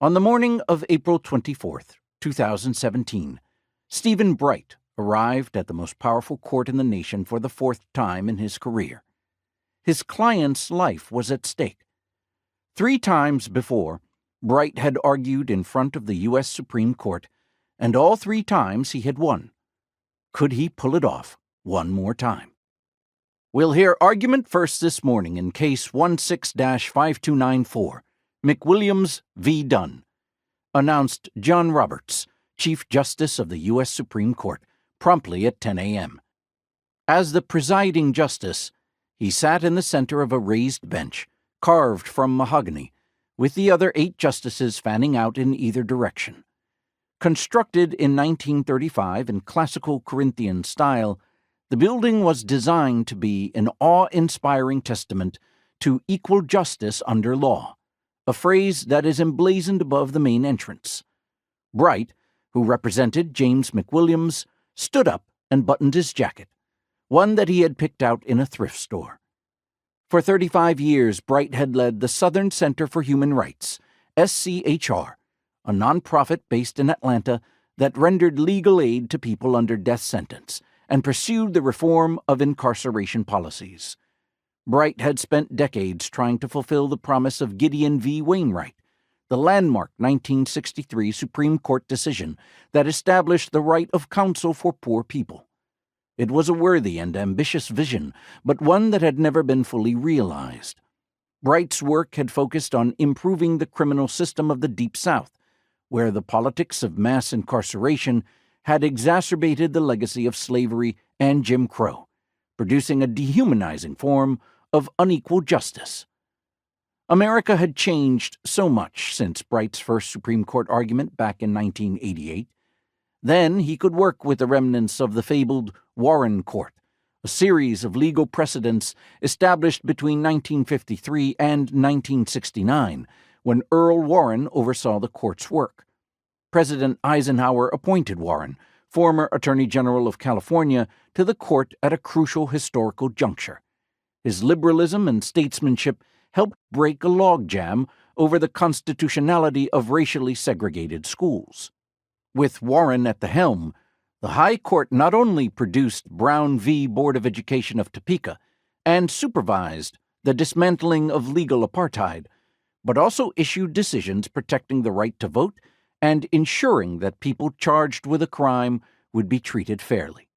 On the morning of April 24th, 2017, Stephen Bright arrived at the most powerful court in the nation for the fourth time in his career. His client's life was at stake. 3 times before, Bright had argued in front of the U.S. Supreme Court, and all 3 times he had won. Could he pull it off one more time? We'll hear argument first this morning in Case 16-5294, McWilliams v. Dunn. Announced John Roberts, Chief Justice of the U.S. Supreme Court, promptly at 10 a.m. As the presiding justice, he sat in the center of a raised bench, carved from mahogany, with the other 8 justices fanning out in either direction. Constructed in 1935 in classical Corinthian style, the building was designed to be an awe-inspiring testament to equal justice under law, a phrase that is emblazoned above the main entrance. Bright, who represented James McWilliams, stood up and buttoned his jacket, one that he had picked out in a thrift store. For 35 years, Bright had led the Southern Center for Human Rights, SCHR, a nonprofit based in Atlanta that rendered legal aid to people under death sentence and pursued the reform of incarceration policies. Bright had spent decades trying to fulfill the promise of Gideon v. Wainwright, the landmark 1963 Supreme Court decision that established the right of counsel for poor people. It was a worthy and ambitious vision, but one that had never been fully realized. Bright's work had focused on improving the criminal system of the Deep South, where the politics of mass incarceration had exacerbated the legacy of slavery and Jim Crow, producing a dehumanizing form of unequal justice. America had changed so much since Bright's first Supreme Court argument back in 1988. Then he could work with the remnants of the fabled Warren Court, a series of legal precedents established between 1953 and 1969, when Earl Warren oversaw the court's work. President Eisenhower appointed Warren, former Attorney General of California, to the court at a crucial historical juncture. His liberalism and statesmanship helped break a logjam over the constitutionality of racially segregated schools. With Warren at the helm, the High Court not only produced Brown v. Board of Education of Topeka and supervised the dismantling of legal apartheid, but also issued decisions protecting the right to vote and ensuring that people charged with a crime would be treated fairly.